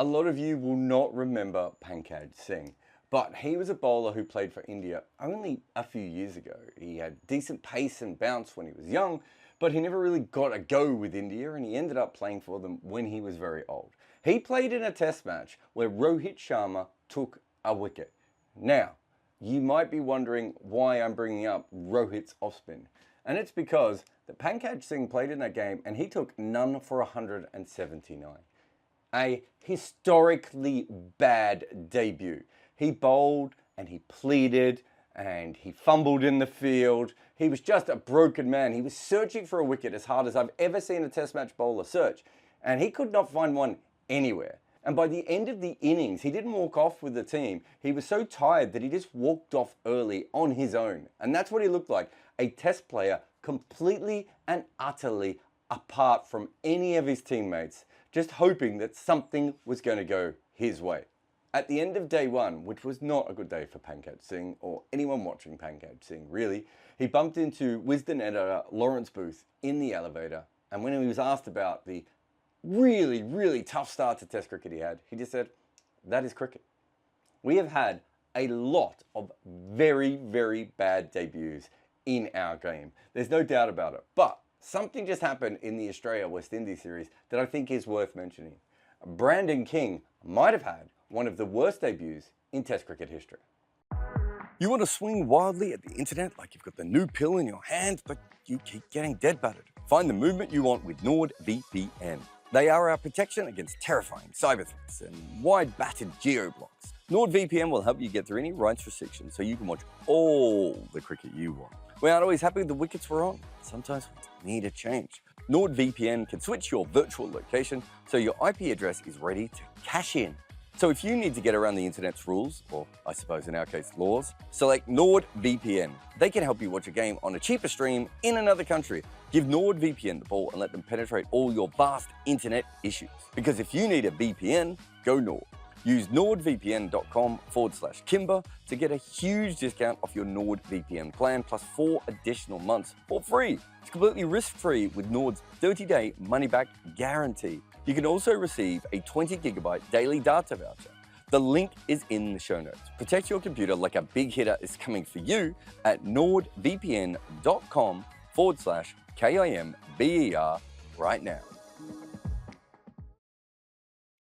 A lot of you will not remember Pankaj Singh, but he was a bowler who played for India only a few years ago. He had decent pace and bounce when he was young, but he never really got a go with India, and he ended up playing for them when he was very old. He played in a test match where Rohit Sharma took a wicket. Now, you might be wondering why I'm bringing up Rohit's off-spin. And it's because that Pankaj Singh played in that game and he took none for 179. A historically bad debut. He bowled and he pleaded and he fumbled in the field. He was just a broken man. He was searching for a wicket as hard as I've ever seen a test match bowler search, and he could not find one anywhere. And by the end of the innings, he didn't walk off with the team. He was so tired that he just walked off early on his own. And that's what he looked like, a test player completely and utterly apart from any of his teammates, just hoping that something was going to go his way. At the end of day one, which was not a good day for Pankaj Singh or anyone watching Pankaj Singh really, he bumped into Wisden editor Lawrence Booth in the elevator, and when he was asked about the really tough start to Test cricket he just said, that is cricket. We have had a lot of very bad debuts in our game. There's no doubt about it. But something just happened in the Australia-West Indies series that I think is worth mentioning. Brandon King might have had one of the worst debuts in Test cricket history. You want to swing wildly at the internet like you've got the new pill in your hand, but you keep getting dead battered. Find the movement you want with NordVPN. They are our protection against terrifying cyber threats and wide-batted geo-blocks. NordVPN will help you get through any rights restrictions so you can watch all the cricket you want. We aren't always happy the wickets were on. Sometimes we need a change. NordVPN can switch your virtual location so your IP address is ready to cash in. So if you need to get around the internet's rules, or I suppose in our case laws, select NordVPN. They can help you watch a game on a cheaper stream in another country. Give NordVPN the ball and let them penetrate all your vast internet issues. Because if you need a VPN, go Nord. Use nordvpn.com/Kimber to get a huge discount off your NordVPN plan plus 4 additional months for free. It's completely risk-free with Nord's 30-day money-back guarantee. You can also receive a 20GB daily data voucher. The link is in the show notes. Protect your computer like a big hitter is coming for you at nordvpn.com/KIMBER right now.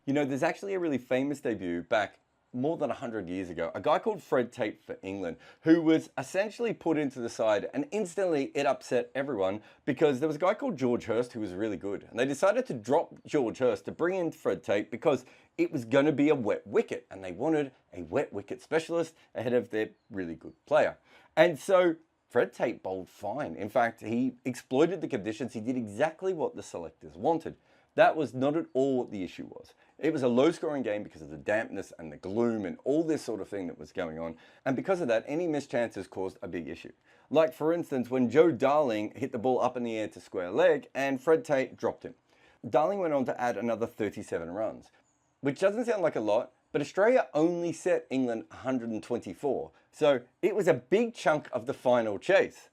You know, there's actually a really famous debut back more than 100 years ago, a guy called Fred Tate for England, who was essentially put into the side, and instantly it upset everyone because there was a guy called George Hurst who was really good. And they decided to drop George Hurst to bring in Fred Tate because it was going to be a wet wicket, and they wanted a wet wicket specialist ahead of their really good player. And so Fred Tate bowled fine. In fact, he exploited the conditions. He did exactly what the selectors wanted. That was not at all what the issue was. It was a low-scoring game because of the dampness and the gloom and all this sort of thing that was going on. And because of that, any missed chances caused a big issue. Like, for instance, when Joe Darling hit the ball up in the air to square leg and Fred Tate dropped him. Darling went on to add another 37 runs, which doesn't sound like a lot, but Australia only set England 124. So it was a big chunk of the final chase.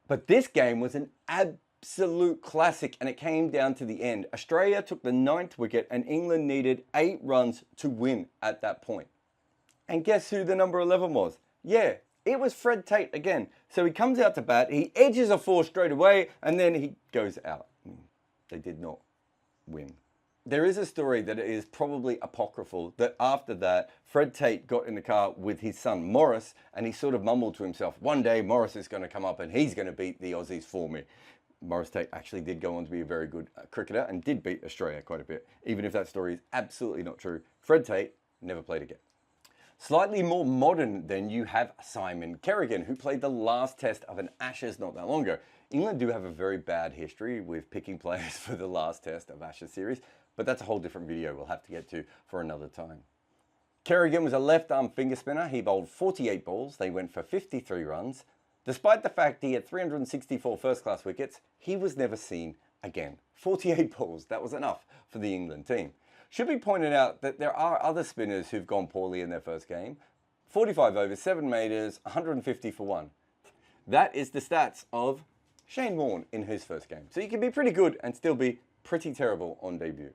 But this game was an absolute classic, and it came down to the end. Australia took the 9th wicket and England needed 8 runs to win at that point. And guess who the number 11 was? Yeah, it was Fred Tate again. So he comes out to bat, he edges a 4 straight away, and then he goes out. They did not win. There is a story that is probably apocryphal that after that, Fred Tate got in the car with his son Morris, and he sort of mumbled to himself, one day Morris is going to come up and he's going to beat the Aussies for me. Morris Tate actually did go on to be a very good cricketer and did beat Australia quite a bit. Even if that story is absolutely not true, Fred Tate never played again. Slightly more modern than you have Simon Carrian, who played the last test of an Ashes not that long ago. England do have a very bad history with picking players for the last test of Ashes series, but that's a whole different video we'll have to get to for another time. Carrian was a left-arm finger spinner. He bowled 48 balls. They went for 53 runs. Despite the fact he had 364 first-class wickets, he was never seen again. 48 balls, that was enough for the England team. Should be pointed out that there are other spinners who've gone poorly in their first game. 45 overs, 7 meters, 150 for 1. That is the stats of Shane Warne in his first game. So you can be pretty good and still be pretty terrible on debut.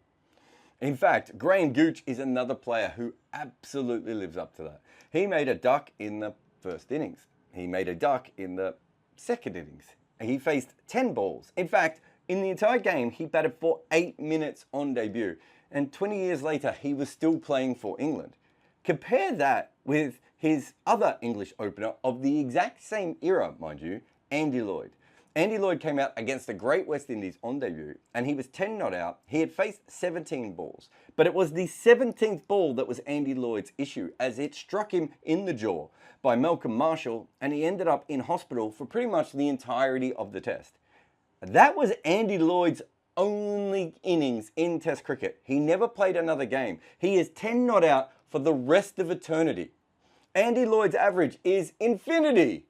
In fact, Graham Gooch is another player who absolutely lives up to that. He made a duck in the first innings. He made a duck in the second innings. He faced 10 balls. In fact, in the entire game, he batted for 8 minutes on debut. And 20 years later, he was still playing for England. Compare that with his other English opener of the exact same era, mind you, Andy Lloyd. Andy Lloyd came out against the Great West Indies on debut, and he was 10 not out. He had faced 17 balls, but it was the 17th ball that was Andy Lloyd's issue, as it struck him in the jaw by Malcolm Marshall, and he ended up in hospital for pretty much the entirety of the test. That was Andy Lloyd's only innings in Test cricket. He never played another game. He is 10 not out for the rest of eternity. Andy Lloyd's average is infinity.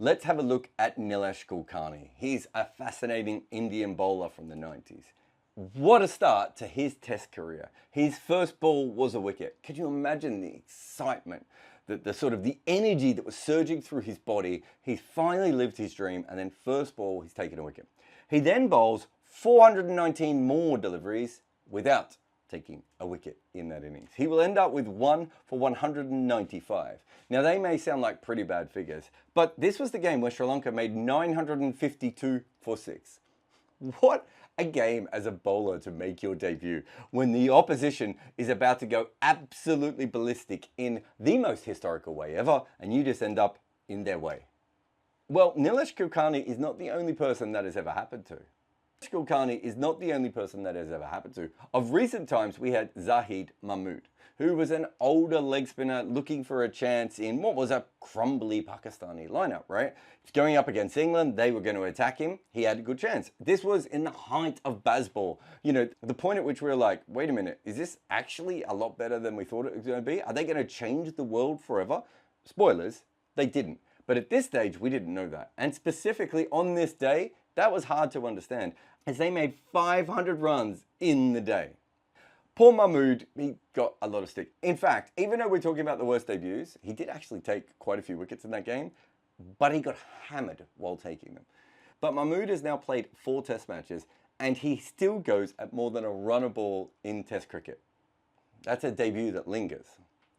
Let's have a look at Nilesh Kulkarni. He's a fascinating Indian bowler from the 90s. What a start to his Test career. His first ball was a wicket. Could you imagine the excitement, the sort of the energy that was surging through his body? He's finally lived his dream, and then first ball, he's taken a wicket. He then bowls 419 more deliveries without taking a wicket in that innings. He will end up with 1 for 195. Now, they may sound like pretty bad figures, but this was the game where Sri Lanka made 952 for 6. What a game as a bowler to make your debut when the opposition is about to go absolutely ballistic in the most historical way ever, and you just end up in their way. Well, Nilesh Kulkarni is not the only person that has ever happened to. Kulkarni is not the only person that has ever happened to. Of recent times, we had Zahed Mahmud, who was an older leg spinner looking for a chance in what was a crumbly Pakistani lineup, right? He's going up against England. They were going to attack him. He had a good chance. This was in the height of Bazball. You know, the point at which we were like, wait a minute, is this actually a lot better than we thought it was going to be? Are they going to change the world forever? Spoilers, they didn't. But at this stage, we didn't know that. And specifically on this day, that was hard to understand, as they made 500 runs in the day. Poor Mahmood, he got a lot of stick. In fact, even though we're talking about the worst debuts, he did actually take quite a few wickets in that game, but he got hammered while taking them. But Mahmood has now played 4 Test matches, and he still goes at more than a run a ball in Test cricket. That's a debut that lingers.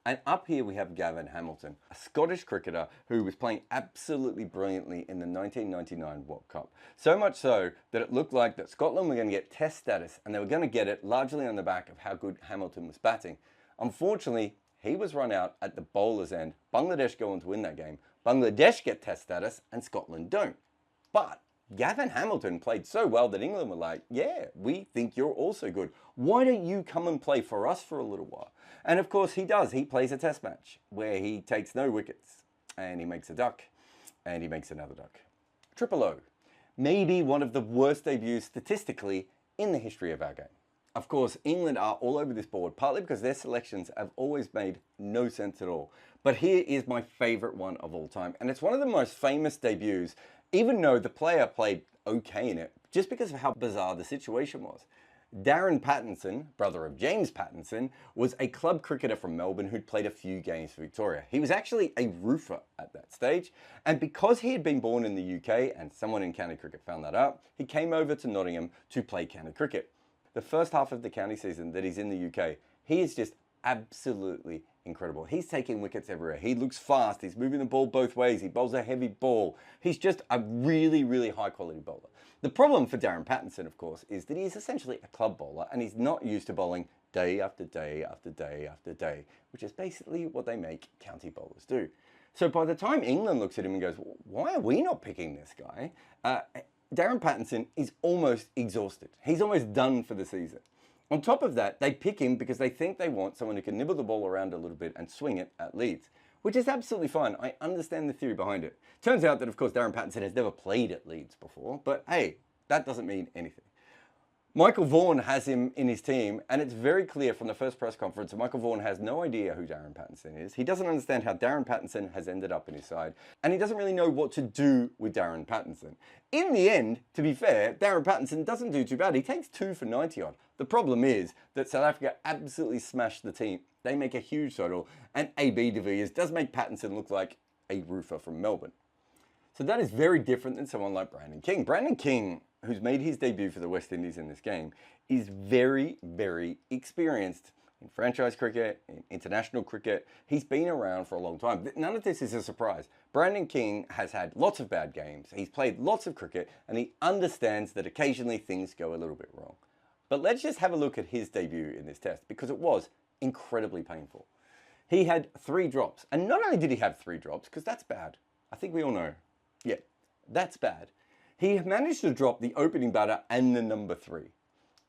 And up here we have Gavin Hamilton, a Scottish cricketer who was playing absolutely brilliantly in the 1999 World Cup. So much so that it looked like that Scotland were going to get Test status, and they were going to get it largely on the back of how good Hamilton was batting. Unfortunately, he was run out at the bowler's end. Bangladesh go on to win that game. Bangladesh get Test status, and Scotland don't. But Gavin Hamilton played so well that England were like, yeah, we think you're also good. Why don't you come and play for us for a little while? And of course he does. He plays a Test match where he takes no wickets, and he makes a duck, and he makes another duck. Triple O. Maybe one of the worst debuts statistically in the history of our game. Of course, England are all over this board, partly because their selections have always made no sense at all. But here is my favourite one of all time, and it's one of the most famous debuts, even though the player played okay in it, just because of how bizarre the situation was. Darren Patson, brother of James Pattinson, was a club cricketer from Melbourne who'd played a few games for Victoria. He was actually a roofer at that stage, and because he had been born in the UK and someone in county cricket found that out, he came over to Nottingham to play county cricket. The first half of the county season that he's in the UK, he is just absolutely incredible. He's taking wickets everywhere. He looks fast. He's moving the ball both ways. He bowls a heavy ball. He's just a really, really high quality bowler. The problem for Darren Patson, of course, is that he's essentially a club bowler, and he's not used to bowling day after day after day after day, which is basically what they make county bowlers do. So by the time England looks at him and goes, why are we not picking this guy? Darren Patson is almost exhausted. He's almost done for the season. On top of that, they pick him because they think they want someone who can nibble the ball around a little bit and swing it at Leeds, which is absolutely fine. I understand the theory behind it. Turns out that, of course, Darren Patson has never played at Leeds before, but hey, that doesn't mean anything. Michael Vaughan has him in his team, and it's very clear from the first press conference that Michael Vaughan has no idea who Darren Patson is. He doesn't understand how Darren Patson has ended up in his side, and he doesn't really know what to do with Darren Patson. In the end, to be fair, Darren Patson doesn't do too bad. He takes 2 for 90 odd. The problem is that South Africa absolutely smashed the team. They make a huge total, and AB de Villiers does make Pattinson look like a roofer from Melbourne. So that is very different than someone like Brandon King. Brandon King, who's made his debut for the West Indies in this game, is very, very experienced in franchise cricket, in international cricket. He's been around for a long time. None of this is a surprise. Brandon King has had lots of bad games. He's played lots of cricket, and he understands that occasionally things go a little bit wrong. But let's just have a look at his debut in this test, because it was incredibly painful. He had 3 drops. And not only did he have 3 drops, because that's bad. I think we all know. Yeah, that's bad. He managed to drop the opening batter and the number 3.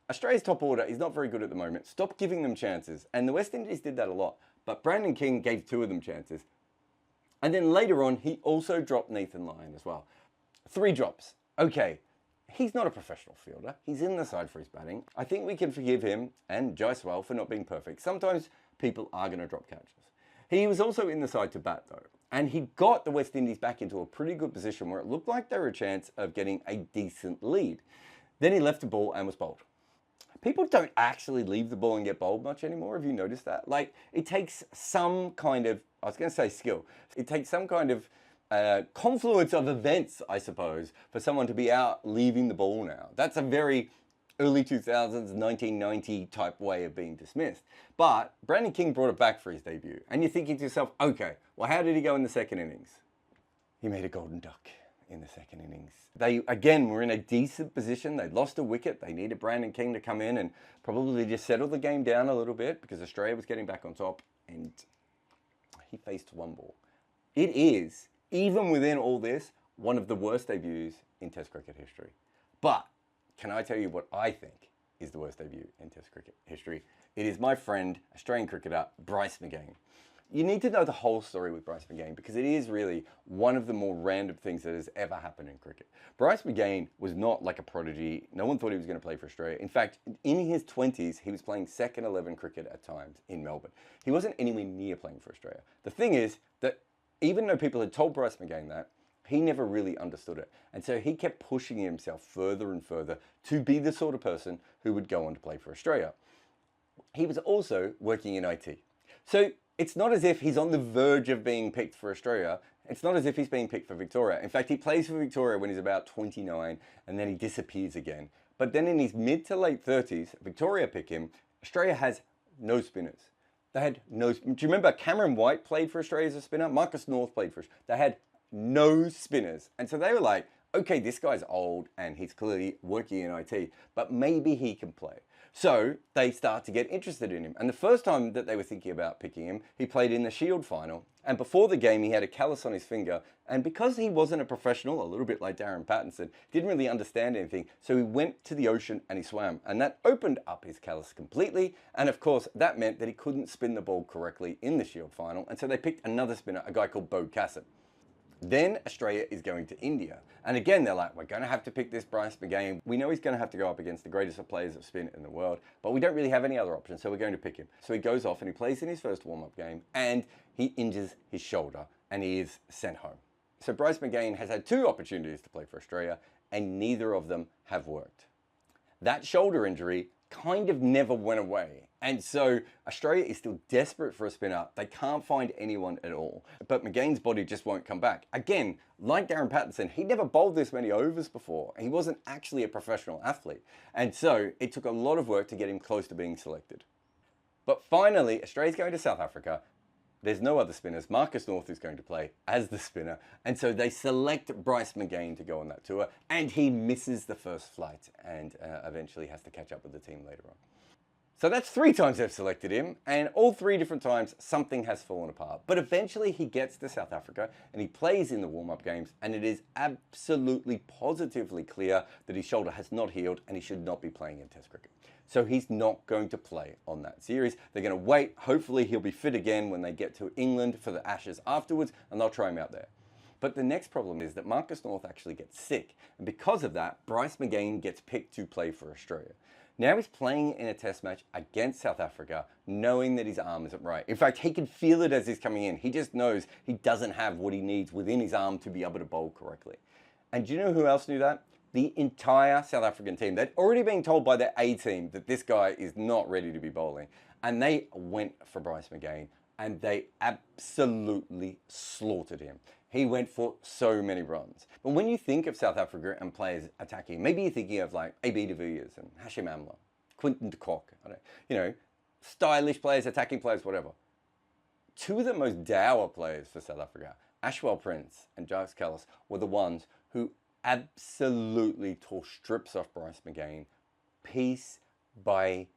Australia's top order is not very good at the moment. Stop giving them chances. And the West Indies did that a lot. But Brandon King gave 2 of them chances. And then later on, he also dropped Nathan Lyon as well. 3 drops. Okay, he's not a professional fielder. He's in the side for his batting. I think we can forgive him and Jaiswal for not being perfect. Sometimes people are going to drop catches. He was also in the side to bat though. And he got the West Indies back into a pretty good position where it looked like they were a chance of getting a decent lead. Then he left the ball and was bowled. People don't actually leave the ball and get bowled much anymore. Have you noticed that? Like, it takes some kind of, I was going to say skill. It takes some kind of confluence of events, I suppose, for someone to be out leaving the ball now. That's a very early 2000s, 1990 type way of being dismissed. But Brandon King brought it back for his debut. And you're thinking to yourself, okay, well, how did he go in the second innings? He made a golden duck in the second innings. They, again, were in a decent position. They'd lost a wicket. They needed Brandon King to come in and probably just settle the game down a little bit because Australia was getting back on top, and he faced 1 ball. It is, even within all this, one of the worst debuts in Test cricket history. But can I tell you what I think is the worst debut in Test cricket history? It is my friend, Australian cricketer, Bryce McGain. You need to know the whole story with Bryce McGain because it is really one of the more random things that has ever happened in cricket. Bryce McGain was not like a prodigy. No one thought he was going to play for Australia. In fact, in his 20s, he was playing second 11 cricket at times in Melbourne. He wasn't anywhere near playing for Australia. The thing is that even though people had told Bryce McGain that, he never really understood it. And so he kept pushing himself further and further to be the sort of person who would go on to play for Australia. He was also working in IT. So it's not as if he's on the verge of being picked for Australia. It's not as if he's being picked for Victoria. In fact, he plays for Victoria when he's about 29 and then he disappears again. But then in his mid to late 30s, Victoria pick him. Australia has no spinners. They had no, do you remember Cameron White played for Australia as a spinner? Marcus North played for Australia. They had no spinners. And so they were like, okay, this guy's old and he's clearly working in IT, but maybe he can play. So they start to get interested in him. And the first time that they were thinking about picking him, he played in the Shield final. And before the game, he had a callus on his finger. And because he wasn't a professional, a little bit like Darren Patson, didn't really understand anything. So he went to the ocean and he swam. And that opened up his callus completely. And of course, that meant that he couldn't spin the ball correctly in the Shield final. And so they picked another spinner, a guy called Bo Cassett. Then Australia is going to India. And again, they're like, we're going to have to pick this Bryce McGain. We know he's going to have to go up against the greatest of players of spin in the world, but we don't really have any other options, so we're going to pick him. So he goes off and he plays in his first warm-up game, and he injures his shoulder, and he is sent home. So Bryce McGain has had 2 opportunities to play for Australia, and neither of them have worked. That shoulder injury kind of never went away. And so Australia is still desperate for a spinner. They can't find anyone at all. But McGain's body just won't come back. Again, like Darren Patson, he never bowled this many overs before. He wasn't actually a professional athlete. And so it took a lot of work to get him close to being selected. But finally, Australia's going to South Africa. There's no other spinners. Marcus North is going to play as the spinner. And so they select Bryce McGain to go on that tour. And he misses the first flight and eventually has to catch up with the team later on. So that's 3 times they've selected him, and all 3 different times something has fallen apart. But eventually he gets to South Africa and he plays in the warm-up games, and it is absolutely positively clear that his shoulder has not healed and he should not be playing in Test cricket. So he's not going to play on that series. They're going to wait. Hopefully he'll be fit again when they get to England for the Ashes afterwards, and they'll try him out there. But the next problem is that Marcus North actually gets sick, and because of that, Bryce McGain gets picked to play for Australia. Now he's playing in a test match against South Africa, knowing that his arm isn't right. In fact, he can feel it as he's coming in. He just knows he doesn't have what he needs within his arm to be able to bowl correctly. And do you know who else knew that? The entire South African team. They'd already been told by their A team that this guy is not ready to be bowling. And they went for Bryce McGain, and they absolutely slaughtered him. He went for so many runs. But when you think of South Africa and players attacking, maybe you're thinking of like AB de Villiers and Hashim Amla. Quinton de Kock, stylish players, attacking players, whatever. Two of the most dour players for South Africa, Ashwell Prince and Jacques Kallis, were the ones who absolutely tore strips off Bryce McGain, piece by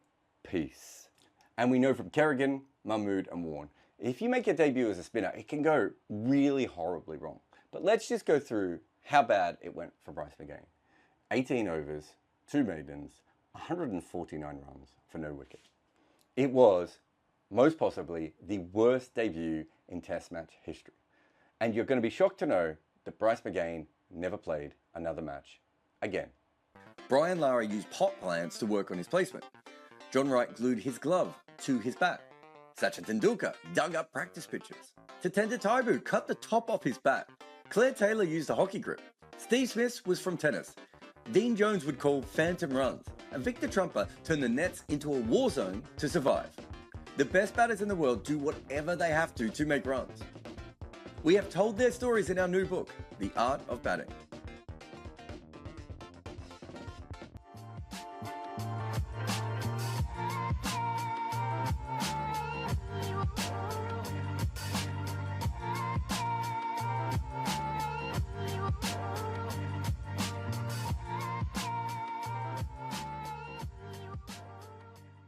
piece. And we know from Carrian, Mahmud and Warne, if you make your debut as a spinner, it can go really horribly wrong. But let's just go through how bad it went for Bryce McGain. 18 overs, 2 maidens, 149 runs for no wicket. It was most possibly the worst debut in Test match history. And you're going to be shocked to know that Bryce McGain never played another match again. Brian Lara used pot plants to work on his placement. John Wright glued his glove to his bat. Sachin Tendulkar dug up practice pitches. Tatenda Taibu cut the top off his bat. Claire Taylor used a hockey grip. Steve Smith was from tennis. Dean Jones would call phantom runs. And Victor Trumper turned the nets into a war zone to survive. The best batters in the world do whatever they have to make runs. We have told their stories in our new book, The Art of Batting.